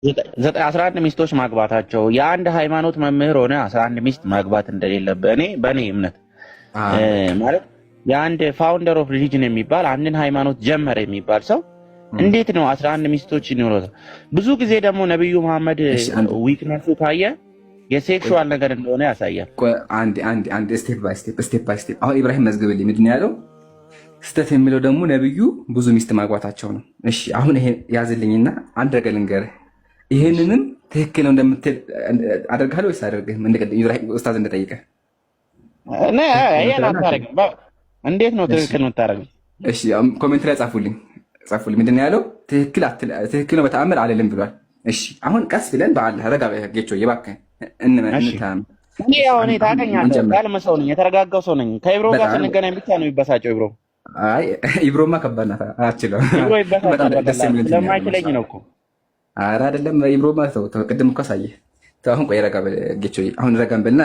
11 ሚስቶች ማግባታቸው የአንድ ሃይማኖት መምህር ሆነ 11 ሚስት ማግባት እንደሌለበት በእኔ እምነት ማለት የአንድ ፋውንደር ኦፍ ሪሊጅን የሚባል አንድን ሃይማኖት ጀመረ የሚባል ሰው እንዴት ነው 11 ሚስቶች ይኖሩት? ብዙ ጊዜ ደግሞ ነብዩ መሐመድ ዊክነሱ ካየ የሴክሹዋል ነገር እንደሆነ ያሳያል። አንድ ስቴፕ ባይ ስቴፕ አሁን ኢብራሂም መዝግብልኝ ምንድን ነው ያለው? ስተት የሚለው ደግሞ ነብዩ ብዙ ሚስት ማግባታቸው ነው። እሺ አሁን ይሄ ያዝልኝና አንድ ነገር ልንገርህ። ይሄንንም ትክክል ነው እንደምትል አደርጋለሁ ወይስ አደርግህም? ኢብራሂም ኡስታዝ እንደጠየቀህ እንዴት ነው ትክክል የምታደርገው? እሺ ኮሜንት ላይ ጻፉልኝ። ምንድን ነው ያለው? ትክክል ነው በተአምር አልልም ብሏል። እሺ አሁን ቀስ ብለን በአላህ ረጋ ጌቾ እባክህ እንታም እኔ ታውቀኛለህ፣ ያልመ ሰው ነኝ፣ የተረጋጋው ሰው ነኝ። ከኢብሮ ጋር ስንገናኝ ብቻ ነው የሚበሳጨው ኢብሮ። አይ ኢብሮማ ከባድ ናት፣ አትችልም። ኢብሮ ይበሳጫል ስለማይችለኝ ነው እኮ። ኧረ አይደለም ኢብሮማ ተው፣ ቅድም እኮ አሳየህ። አሁን ቆይ ረጋ በል ጌቾ፣ አሁን ረጋን በልና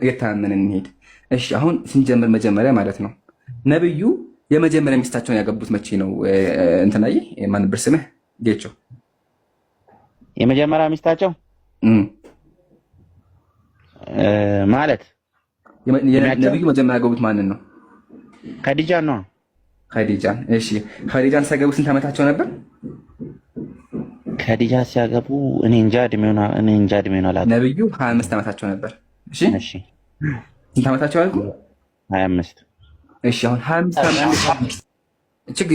እየተማመንን እንሂድ። እሺ አሁን ስንጀምር መጀመሪያ ማለት ነው ነብዩ የመጀመሪያ ሚስታቸውን ያገቡት መቼ ነው? እንትናዬ ማን ነበር ስምህ? ጌቾ የመጀመሪያ ሚስታቸው ማለት ነብዩ መጀመሪያ ያገቡት ማንን ነው? ኸዲጃን ነው። ኸዲጃን። እሺ ኸዲጃን ሲያገቡ ስንት ዓመታቸው ነበር? ኸዲጃ ሲያገቡ እኔ እንጃ እድሜውን አላውቅም። ነብዩ 25 ዓመታቸው ነበር። እሺ ስንት ዓመታቸው አልኩ? 25። እሺ አሁን 25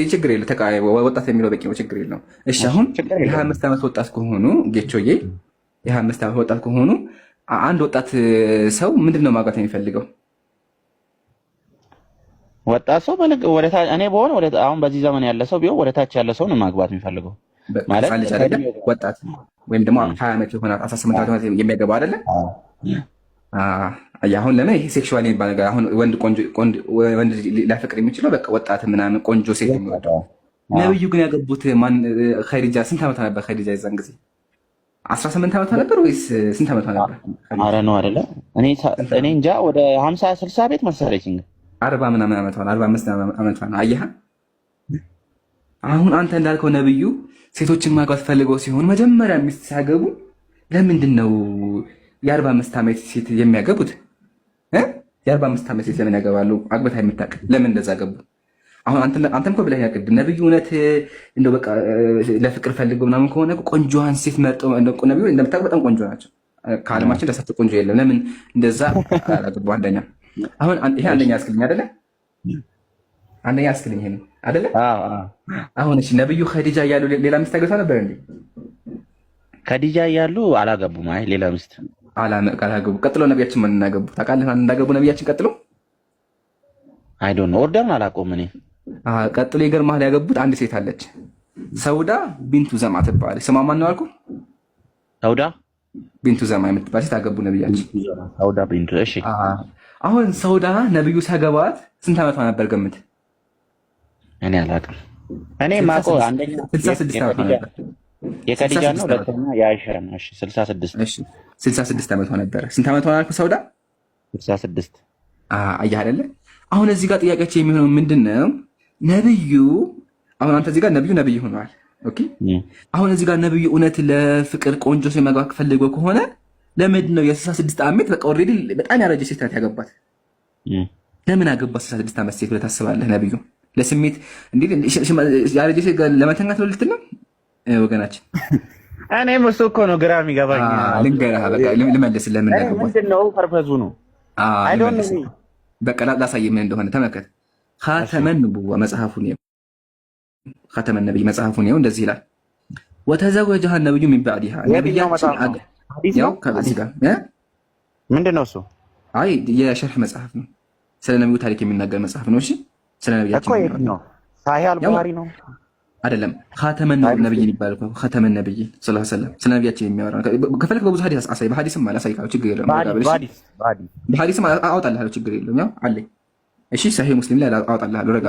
ችግር የለው ተቃዋይ ወጣት የሚለው በቂ ነው፣ ችግር የለው። እሺ አሁን የ25 ዓመት ወጣት ከሆኑ ጌቾዬ የ25 ዓመት ወጣት ከሆኑ አንድ ወጣት ሰው ምንድን ነው ማግባት የሚፈልገው? ወጣት ሰው እኔ በሆነ አሁን በዚህ ዘመን ያለ ሰው ቢሆን ወደ ታች ያለ ሰው ነው ማግባት የሚፈልገው። ማለት ወጣት ወይም ደግሞ 20 ዓመት የሆነ 18 ዓመት የሚያገባው አይደለ? አሁን ለምን ይሄ ሴክሹዋል የሚባል ነገር አሁን ወንድ ሊያፈቅር የሚችለው በቃ ወጣት ምናምን ቆንጆ ሴት የሚወደው። ነብዩ ግን ያገቡት ማን? ኸዲጃ ስንት ዓመቷ ነበር? ኸዲጃ የዛን ጊዜ 18 ዓመቷ ነበር ወይስ ስንት ዓመቷ ነበር? ኧረ ነው አይደለ? እኔ እንጃ ወደ 50 60 ቤት መሰለኝ። 40 ምናምን ዓመቷ ነው፣ 45 ዓመቷ ነው። አየህ አሁን አንተ እንዳልከው ነብዩ ሴቶችን ማግባት ፈልገው ሲሆን መጀመሪያ ሚስት ሲያገቡ ለምንድን ነው የ45 ዓመት ሴት የሚያገቡት? የ45 ዓመት ሴት ለምን ያገባሉ? አግብታ የምታውቅ ለምን እንደዛ ገቡ? አሁን አንተም እኮ ብለህ ያቅድ ነብዩ እውነት እንደው በቃ ለፍቅር ፈልገው ምናምን ከሆነ ቆንጆዋን ሴት መርጠው ነብዩ እንደምታውቅ በጣም ቆንጆ ናቸው። ከዓለማችን ለሳቸው ቆንጆ የለም። ለምን እንደዛ አላገቡ? አንደኛ አሁን ይሄ አንደኛ ያስክልኝ አይደለ? አንደኛ ያስክልኝ ይሄ አይደለ? አሁን እሺ ነብዩ ኸዲጃ እያሉ ሌላ ሚስት አግብተው ነበር እንዴ? ኸዲጃ እያሉ አላገቡም። አይ ሌላ ሚስት አላገቡ። ቀጥሎ ነቢያችን ምን እናገቡ ታውቃለህ? እንዳገቡ ነቢያችን ቀጥሎ አይ ዶንት ኖ ኦርደርን አላውቀውም እኔ። ቀጥሎ ይገርምሃል ያገቡት አንድ ሴት አለች፣ ሰውዳ ቢንቱ ዘማ ትባላለች። ስሟ ማን ነው አልኩህ? ሰውዳ ቢንቱ ዘማ የምትባል ሴት አገቡ ነቢያችን። ሰውዳ ቢንቱ። እሺ አሁን ሰውዳ ነብዩ ሲያገባት ስንት ዓመቷ ነበር ገምት? እኔ አላውቅም። እኔ ማውቀው አንደኛ 66 ዓመቷ ነበር። የኸዲጃ ነው፣ ሁለተኛ የአይሻ ነው። እሺ 66። እሺ 66 ዓመቷ ነበር። ስንት ዓመቷ አልኩህ ሰውዳ? 66። አየህ አይደለ? አሁን እዚህ ጋር ጥያቄያችን የሚሆነው ምንድነው? ነብዩ አሁን አንተ እዚህ ጋር ነብዩ ሆነዋል። ኦኬ አሁን እዚህ ጋር ነብዩ እውነት ለፍቅር ቆንጆ ሰው ማግባት ፈልገው ከሆነ ለምንድን ነው የ66 ዓመት በቃ ኦልሬዲ በጣም ያረጀ ሴት ናት ያገባት? ለምን አገባት 66 ዓመት ሴት ብለህ ታስባለህ? ነብዩ ለስሜት እንዴ ያረጀ ሴት ጋር ለመተኛት ነው ልትል ነው ወገናችን? እኔም እሱ እኮ ነው ግራ የሚገባኝ። ልንገርህ በቃ ልመልስ። ለምን አገባት? ምንድነው ፐርፐዙ ነው? አይ ዶንት ኖ። በቃ ላሳየህ ምን እንደሆነ ተመልከት። ኻተመን ነቡዋ መጽሐፉን ነው ኻተመን ነብይ መጽሐፉን ነው እንደዚህ ይላል። ወተዘወጀሃ ነብዩ ሚን ባዕዲሃ ነብያችን ያው ከዚህ ጋር ምንድነው እሱ? አይ የሸርህ መጽሐፍ ነው፣ ስለ ነብዩ ታሪክ የሚናገር መጽሐፍ ነው። እሺ ስለ ነብያችን ነው። ሳሂህ አልቡኻሪ ነው አይደለም? ኻተመን ነብይ ይባላል እኮ ኻተመን ነብይ ሰለላሁ ዐለይሂ ወሰለም ስለ ነብያችን የሚያወራ ከፈለክ በብዙ ሐዲስ አሳይ፣ በሐዲስም ማለት አሳይ ካለው ችግር የለውም። በሐዲስም አወጣልሃለሁ ችግር የለውም። ያው አለኝ። እሺ ሰሂህ ሙስሊም ላይ አወጣልሃለሁ። ረጋ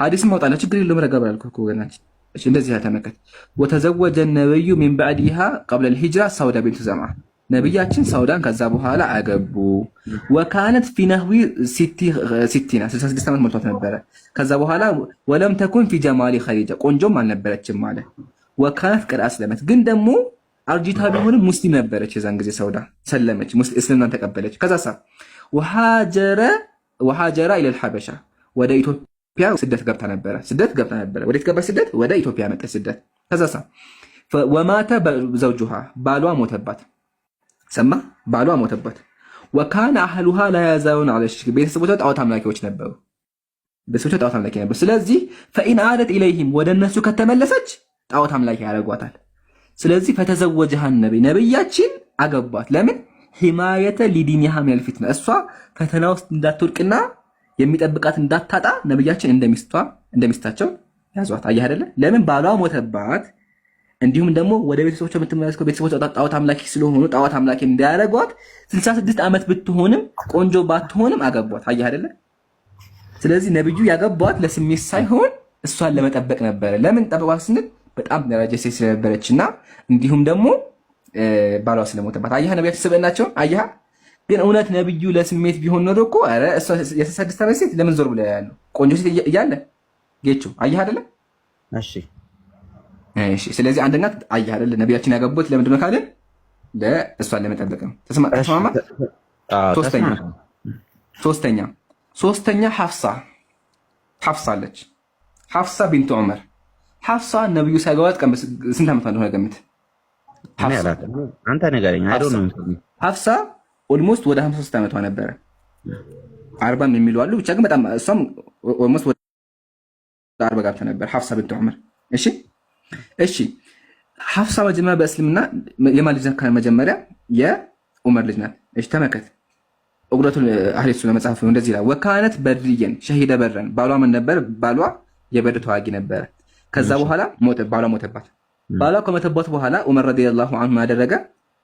ሐዲስም አወጣልሃለሁ ችግር የለውም። ረጋ ብላለሁ እኮ ወገናችን። እሺ እንደዚህ ተመከት። ወተዘወጀ ነብዩ ሚን ባዕዲሃ ቀብለ الሂጅራ ሰውዳ ቢንቱ ዘማ ነብያችን ሰውዳን ከዛ በኋላ አገቡ። ወካነት ፊ ነህዊ 66 ዓመት ሞልቷት ነበረ። ከዛ በኋላ ወለም ተኩን ፊ ጀማሊ ኸዲጃ ቆንጆም አልነበረችም ማለት ወካነት ቀድ አስለመት ግን ደግሞ አርጂታ ቢሆንም ሙስሊም ነበረች። የዛን ጊዜ ሰውዳ ሰለመች፣ እስልምናን ተቀበለች። ከዛሳ ወሃጀራ ኢለል ሐበሻ ወደ ኢትዮጵያ ስደት ገብታ ነበረ። ወደ ኢትዮጵያ ስደት ወደ ኢትዮጵያ መጣች ስደት። ከዛሳ ወማተ ዘውጁሃ ባሏ ሞተባት። ሰማ ባሏ ሞተባት። ወካነ አህሉሃ ላያዛውን አለሽ ቤተሰቦቿ ጣዖት አምላኪዎች ነበሩ። ስለዚህ ፈኢን አደት ኢለይሂም ወደ እነሱ ከተመለሰች ጣዖት አምላኪ ያደርጓታል። ስለዚህ ፈተዘወጀሃ ነብያችን አገቧት። ለምን ሂማየተ ሊዲኒሃ ሚነል ፊትና እሷ ፈተና ውስጥ እንዳትወድቅና የሚጠብቃት እንዳታጣ ነብያችን እንደሚስታቸው ያዟት። አየህ አይደለ? ለምን ባሏ ሞተባት። እንዲሁም ደግሞ ወደ ቤተሰቦቿ የምትመለስከው ቤተሰቦቿ ጣዖት አምላኪ ስለሆኑ ጣዖት አምላኪ እንዳያደርጓት 66 ዓመት ብትሆንም ቆንጆ ባትሆንም አገቧት። አየህ አይደለ? ስለዚህ ነብዩ ያገቧት ለስሜት ሳይሆን እሷን ለመጠበቅ ነበረ። ለምን ጠበቋት ስንል በጣም ደረጃ ሴት ስለነበረችና እንዲሁም ደግሞ ባሏ ስለሞተባት። አየህ ነብያችን ስብዕናቸው አየህ። ግን እውነት ነብዩ ለስሜት ቢሆን ኖሮ እኮ ኧረ እሷ የ66 ዓመት ሴት ለምን ዞር ብለ ያለው ቆንጆ ሴት እያለ ጌቹ አየህ አይደለ? እሺ ስለዚህ አንደኛ አየህ አይደለ ነብያችን ያገቡት ለምንድን ነው ካልን ለእሷን ለመጠበቅ ነው። ተስማማ? ሶስተኛ ሐፍሳ አለች። ሐፍሳ ቢንት ዑመር። ሐፍሳ ነብዩ ሳይገባት ስንት ዓመቷ እንደሆነ ገምት። አንተ ንገረኝ። ሐፍሳ ኦልሞስት ወደ 53 ዓመቷ ነበረ። 40 የሚሉ አሉ። ብቻ ግን በጣም እሷም ኦልሞስት ወደ 40 ገብታ ነበር ሐፍሳ ቢንት ዑመር። እሺ ሐፍሳ መጀመሪያ በእስልምና የማን ልጅ ናት? መጀመሪያ የዑመር ልጅ ናት። እሺ ተመከት ዑቅደቱል አህሊ ሱና መጽሐፍ ነው እንደዚህ ይላል። ወካነት በድርየን ሸሂደ በረን ባሏ ምን ነበር? ባሏ የበድር ተዋጊ ነበረ። ከዛ በኋላ ባሏ ሞተባት። ባሏ ከሞተባት በኋላ ዑመር ረዲየላሁ ዐንሁ ያደረገ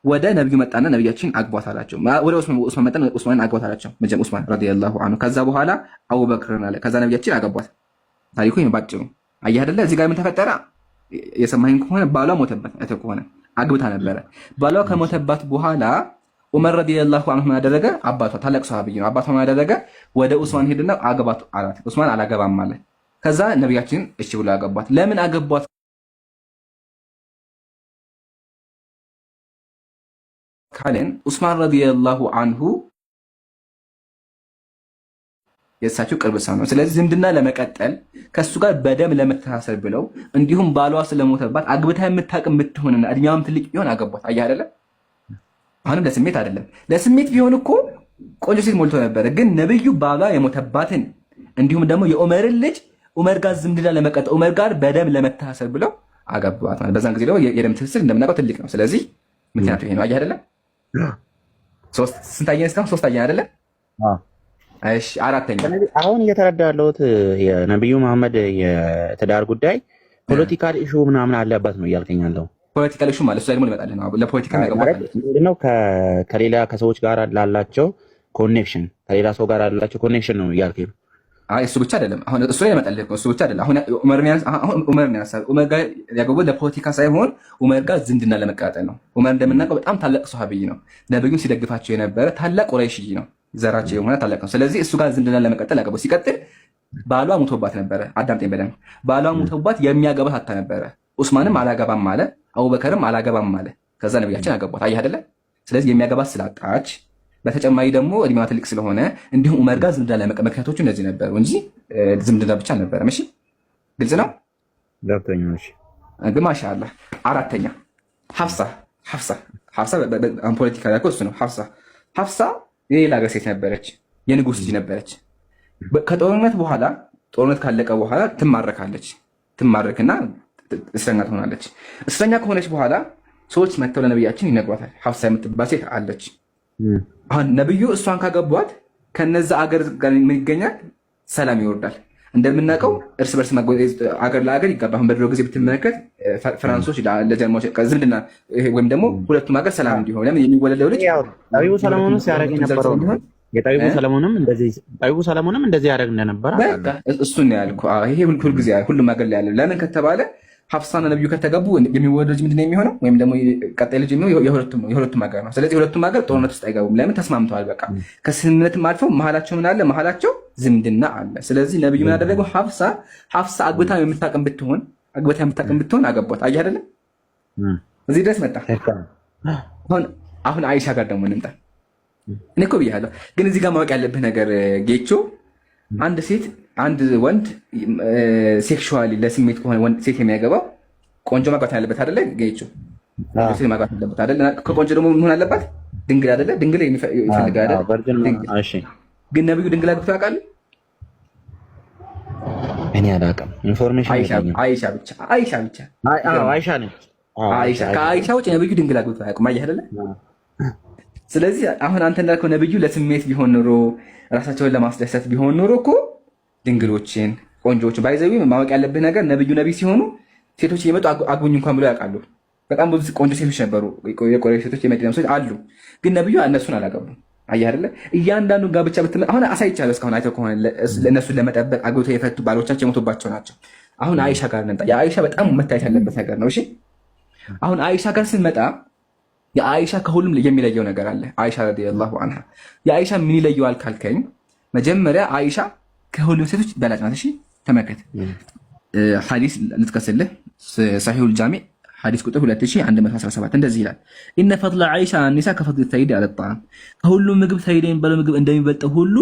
ወደ ነብዩ መጣና ነብያችን አግቧት አላቸው። ወደ ዑስማን መጣና ዑስማን አግቧት አላቸው። ዑስማን ረዲየላሁ ዐንሁ። ከዛ በኋላ አቡበክርን አለ። ከዛ ነብያችን አገቧት። ታሪኩ ይሄን ባጭሩ አየህ አይደለ? እዚህ ጋር ምን ተፈጠረ? የሰማኸኝ ከሆነ ባሏ ሞተባት ከሆነ አግብታ ነበረ። ባሏ ከሞተባት በኋላ ዑመር ረዲየላሁ ዐንሁ ያደረገ አባቷ ታላቅ ሰሃቢ ነው። አባቷ ያደረገ ወደ ዑስማን ሄድና አገባት አላት። ዑስማን አላገባም ማለት። ከዛ ነብያችን እሺ ብሎ አገቧት። ለምን አገቧት ካለን ዑስማን ረዲየላሁ ዐንሁ የእሳቸው ቅርብ ሰው ነው። ስለዚህ ዝምድና ለመቀጠል ከሱ ጋር በደም ለመተሳሰር ብለው እንዲሁም ባሏ ስለሞተባት አግብታ የምታውቅ ብትሆንና እድሜዋም ትልቅ ቢሆን አገቧት። አየህ አይደለ? አሁንም ለስሜት አይደለም። ለስሜት ቢሆን እኮ ቆንጆ ሴት ሞልቶ ነበረ። ግን ነብዩ ባሏ የሞተባትን እንዲሁም ደግሞ የዑመርን ልጅ ዑመር ጋር ዝምድና ለመቀጠል ዑመር ጋር በደም ለመተሳሰር ብለው አገቧት ማለት። በዛን ጊዜ ደግሞ የደም ትስስር እንደምናውቀው ትልቅ ነው። ስለዚህ ምክንያቱ ይሄ ነው። አየህ አይደለ? ስንታየን እስካሁን? ሶስታየን አይደለ? እሺ አራተኛ አሁን እየተረዳ ያለሁት የነብዩ መሐመድ የትዳር ጉዳይ ፖለቲካል ኢሹ ምናምን አለበት ነው እያልከኝ ያለው። ፖለቲካል ኢሹ ማለት እሱ ደግሞ ልመጣልህ ነው። ለፖለቲካ ምንድነው? ከሌላ ከሰዎች ጋር ላላቸው ኮኔክሽን ከሌላ ሰው ጋር ላላቸው ኮኔክሽን ነው እያልከኝ። አይ እሱ ብቻ አይደለም። አሁን እሱ ላይ ልመጣልህ ነው። እሱ ብቻ አይደለም። አሁን ዑመር ጋር ያገቡት ለፖለቲካ ሳይሆን ዑመር ጋር ዝምድና ለመቀጣጠል ነው። ዑመር እንደምናውቀው በጣም ታላቅ ሱሐቢይ ነው። ነብዩን ሲደግፋቸው የነበረ ታላቅ ቁረይሽይ ነው። ዘራቸው የሆነ ታላቅ ነው። ስለዚህ እሱ ጋር ዝምድና ለመቀጠል አገቡ። ሲቀጥል ባሏ ሙቶባት ነበረ። አዳምጠኝ በደንብ። ባሏ ሙቶባት የሚያገባት አታ ነበረ። ዑስማንም አላገባም አለ፣ አቡበከርም አላገባም አለ። ከዛ ነብያችን አገቧት። አየህ አይደለ? ስለዚህ የሚያገባት ስላጣች በተጨማሪ ደግሞ እድሜዋ ትልቅ ስለሆነ እንዲሁም ዑመር ጋር ዝምድና ለመቀጠል ምክንያቶቹ እነዚህ ነበሩ እንጂ ዝምድና ብቻ አልነበረም። እሺ ግልጽ ነው? ገብቶኛል። እሺ ግን ማሻአላህ። አራተኛ ሐፍሳ ፖለቲካ ላይ እሱ ነው። ሐፍሳ የሌላ ሀገር ሴት ነበረች። የንጉስ ልጅ ነበረች። ከጦርነት በኋላ ጦርነት ካለቀ በኋላ ትማረክና እስረኛ ትሆናለች። እስረኛ ከሆነች በኋላ ሰዎች መጥተው ለነብያችን ይነግሯታል። ሐፍሳ የምትባል ሴት አለች። አሁን ነብዩ እሷን ካገቧት ከነዛ አገር ጋር ምን ይገኛል? ሰላም ይወርዳል። እንደምናውቀው እርስ በርስ አገር ለአገር ይጋባ። አሁን በድሮ ጊዜ ብትመለከት ፍራንሶች ለጀርመኖች ዝምድና ወይም ደግሞ ሁለቱም ሀገር ሰላም እንዲሆን ለምን የሚወለደው ልጅ ጠቢቡ ሰለሞንም ሲያደርግ የነበረው የጠቢቡ ሰለሞንም እንደዚህ ያደርግ እንደነበረ እሱን ያልኩህ። ይሄ ሁልጊዜ ሁሉም ሀገር ላይ ያለ ለምን ከተባለ ሐፍሳና ነብዩ ከተገቡ የሚወለድ ልጅ ምንድነው የሚሆነው? ወይም ደግሞ ቀጣይ ልጅ የሚሆነው የሁለቱም ሀገር ነው። ስለዚህ የሁለቱም ሀገር ጦርነት ውስጥ አይገቡም። ለምን? ተስማምተዋል። በቃ ከስምምነትም አልፈው መሀላቸው ምን አለ? መሀላቸው ዝምድና አለ። ስለዚህ ነብዩ ምን አደረገው? ሐፍሳ አግብታ የምታውቅም ብትሆን አግብታ የምታውቅም ብትሆን አገቧት። አየህ አይደለ? እዚህ ድረስ መጣ። አሁን አይሻ ጋር ደግሞ እንምጣ። እኔ እኮ ብያለሁ፣ ግን እዚህ ጋር ማወቅ ያለብህ ነገር ጌቾ፣ አንድ ሴት አንድ ወንድ ሴክሹዋሊ ለስሜት ከሆነ ሴት የሚያገባው ቆንጆ ማግባት ያለበት አይደለ ጌቾ? ሴት ማግባት ያለበት አይደለ? ከቆንጆ ደግሞ ምን አለባት? ድንግል አይደለ? ድንግል ይፈልጋል አይደለ? ግን ነብዩ ድንግል አግብተው ያውቃሉ? እኔ አላውቅም። ኢንፎርሜሽን አይሻ ብቻ አይሻ ነች። ከአይሻ ውጭ ነብዩ ድንግል አግብተው አያውቁም። አየህ አይደለ? ስለዚህ አሁን አንተ እንዳልከው ነብዩ ለስሜት ቢሆን ኖሮ ራሳቸውን ለማስደሰት ቢሆን ኖሮ እኮ ድንግሎችን ቆንጆችን ባይዘዊ ማወቅ ያለብህ ነገር ነብዩ ነቢ ሲሆኑ ሴቶች እየመጡ አግቡኝ እንኳን ብሎ ያውቃሉ። በጣም ብዙ ቆንጆ ሴቶች ነበሩ፣ የቆሬ ሴቶች፣ የመዲና ሴቶች አሉ። ግን ነብዩ እነሱን አላገቡም። አየህ አይደለ? እያንዳንዱ ጋብቻ ብትመጣ አሁን አሳይቻለሁ። እስካሁን አይተህ ከሆነ እነሱን ለመጠበቅ አግብተው የፈቱ ባሎቻቸው የሞቱባቸው ናቸው። አሁን አይሻ ጋር እንምጣ። የአይሻ በጣም መታየት ያለበት ነገር ነው። እሺ አሁን አይሻ ጋር ስንመጣ የአይሻ ከሁሉም የሚለየው ነገር አለ። አይሻ ረዲየላሁ አንሃ የአይሻ ምን ይለየዋል ካልከኝ፣ መጀመሪያ አይሻ ከሁሉም ሴቶች በላጭ ናት። እሺ ተመልከት፣ ሐዲስ ልጥቀስልህ። ሰሒሁል ጃሚዕ ሐዲስ ቁጥር 2117 እንደዚህ ይላል፣ ኢነ ፈድለ አይሻ ኒሳ ከፈድል ሰይድ አለ ጣዓም፣ ከሁሉም ምግብ ሰይድ የሚባለው ምግብ እንደሚበልጠው ሁሉ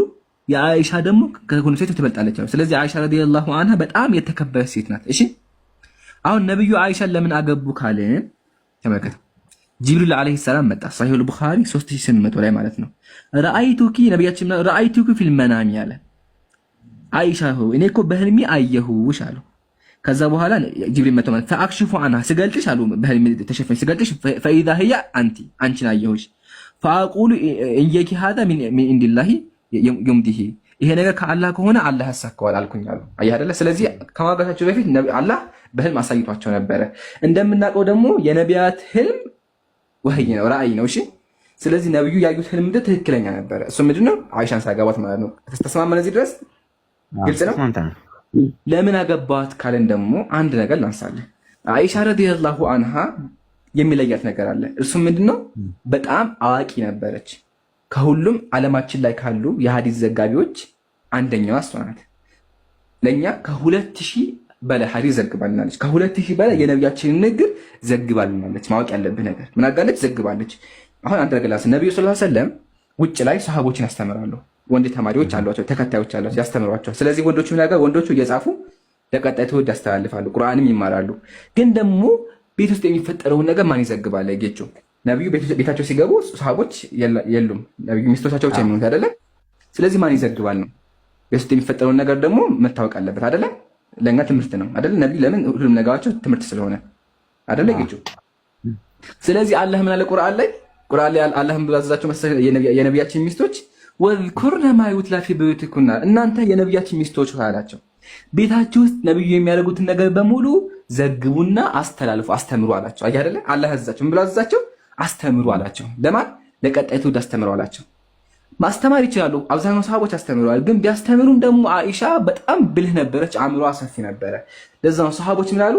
የአይሻ ደግሞ ከሁሉም ሴቶች ትበልጣለች። ስለዚህ አይሻ ረዲየላሁ አንሃ በጣም የተከበረች ሴት ናት። እሺ አሁን ነብዩ አይሻን ለምን አገቡ ካልን ተመልከት፣ ጅብሪል ዓለይሂ ሰላም መጣ። ሰሒሁል ቡኻሪ 3800 ላይ ማለት ነው። ረአይቱኪ ነብያችን ረአይቱኪ ፊል መናሚ አለ። አይሻ ሆይ እኔ እኮ በህልሜ አየሁሽ አሉ። ከዛ በኋላ ጅብሪል መጥቶ ማለት ፈአክሽፉ አንሃ ስገልጥሽ አሉ፣ በህልሜ ተሸፈኝ ስገልጥሽ፣ ፈኢዛ ህያ አንቺን አየሁሽ። ፈአቁሉ እንየኪ ሀዛ ሚን ኢንዲላሂ ዩምዲሂ፣ ይሄ ነገር ከአላህ ከሆነ አላህ ያሳካዋል አልኩኝ አሉ። አየህ አይደለ? ስለዚህ ከማጋታቸው በፊት አላህ በህልም አሳይቷቸው ነበረ። እንደምናውቀው ደግሞ የነቢያት ህልም ወህይ ነው፣ ራእይ ነው። እሺ ስለዚህ ነብዩ ያዩት ህልም ትክክለኛ ነበረ። እሱ ምንድነው? አይሻን ሳያገባት ማለት ነው። ተስማማን? እዚህ ድረስ ግልጽ ነው። ለምን አገባት ካለን ደግሞ አንድ ነገር ላንሳለን። አይሻ ረዲየላሁ አንሃ የሚለያት ነገር አለ። እሱ ምንድነው? በጣም አዋቂ ነበረች። ከሁሉም ዓለማችን ላይ ካሉ የሐዲስ ዘጋቢዎች አንደኛዋ እሷ ናት። ለኛ ከ2000 በላይ ሐዲስ ዘግባልናለች። ከ2000 በላይ የነቢያችንን ንግግር ዘግባልናለች። ማወቅ ያለብህ ነገር ምን አጋለች? ዘግባለች። አሁን አንተ ገላስ ነብዩ ሰለላሁ ዐለይሂ ወሰለም ውጭ ላይ ሰሃቦችን ያስተምራሉ። ወንድ ተማሪዎች አሏቸው፣ ተከታዮች አሏቸው፣ ያስተምሯቸዋል። ስለዚህ ወንዶቹ ምን ያደርጋሉ? ወንዶቹ እየጻፉ ለቀጣይ ትውልድ ያስተላልፋሉ፣ ቁርአንም ይማራሉ። ግን ደግሞ ቤት ውስጥ የሚፈጠረውን ነገር ማን ይዘግባል? ጌቾ ነብዩ ቤታቸው ሲገቡ ሰሃቦች የሉም፣ ነብዩ ሚስቶቻቸው ብቻ የሚሆኑት አይደለ? ስለዚህ ማን ይዘግባል ነው። ቤት ውስጥ የሚፈጠረውን ነገር ደግሞ መታወቅ አለበት አይደለ? ለኛ ትምህርት ነው አይደለ? ነብዩ ለምን ሁሉም ነገራቸው ትምህርት ስለሆነ አይደለ ጌቾ? ስለዚህ አላህ ምን አለ ቁርአን ላይ አላህ ምን ባዘዛቸው መሰለህ የነቢያችን ሚስቶች ወዝኩርነ ማ ዩትላ ፊ ቡዩቲኩና፣ እናንተ የነቢያችን ሚስቶች አላቸው ቤታችሁ ውስጥ ነብዩ የሚያደርጉትን ነገር በሙሉ ዘግቡና አስተላልፉ፣ አስተምሩ አላቸው። አይ አይደለ? አላህ ያዘዛቸው ምን ብሎ አዘዛቸው? አስተምሩ አላቸው። ለማን? ለቀጣይ ትውልድ አስተምሩ አላቸው። ማስተማር ይችላሉ፣ አብዛኛው ሰሃቦች አስተምረዋል። ግን ቢያስተምሩም ደግሞ አይሻ በጣም ብልህ ነበረች፣ አእምሮዋ ሰፊ ነበረ። ለዛው ሰሃቦች ምን አሉ?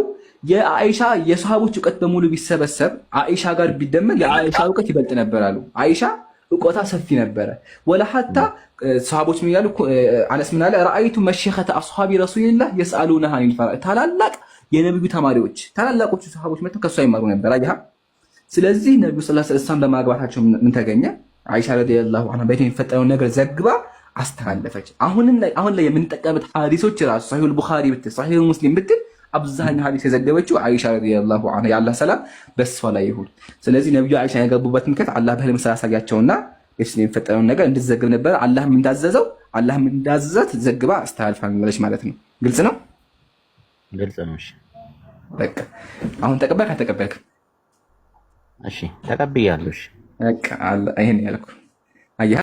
የአይሻ የሰሃቦች እውቀት በሙሉ ቢሰበሰብ አይሻ ጋር ቢደመር የአይሻ እውቀት ይበልጥ ነበር አሉ። አይሻ እውቀቷ ሰፊ ነበረ። ወላ ሐታ ሰሃቦች ምን ያሉ አነስ ምን አለ? ረአይቱ መሸኸተ አስሐቢ ረሱልላህ የስአሉና አኒል ፈራኢድ፣ ታላላቅ የነብዩ ተማሪዎች ታላላቆቹ ሰሃቦች መጥተው ከሷ ይማሩ ነበር። አያህ ስለዚህ ነብዩ ሰለላሁ ዐለይሂ ወሰለም በማግባታቸው ምን ተገኘ? አይሻ ረዲየላሁ ዐንሃ ቤት የሚፈጠረውን ነገር ዘግባ አስተላለፈች። አሁን ላይ የምንጠቀምበት ሐዲሶች ራሱ ሰሒሁል ቡኻሪ ብትል ሰሒሁ ሙስሊም ብትል አብዛኛው ሐዲስ የዘገበችው አይሻ ረዲየላሁ ዐንሃ የአላህ ሰላም በሷ ላይ ይሁን። ስለዚህ ነብዩ አይሻ ያገቡበት ምክንያት አላህ በህልም ስላሳያቸውና የሚፈጠረውን ነገር እንድትዘግብ ነበር። አላህም እንዳዘዛት ዘግባ አስተላልፋለች ማለት ነው። ግልጽ ነው። ግልጽ ነው። እሺ በቃ አሁን ተቀበልክ አልተቀበልክም? እሺ ተቀብያለሁ። እሺ በቃ ይሄን ያልኩህ አየህ።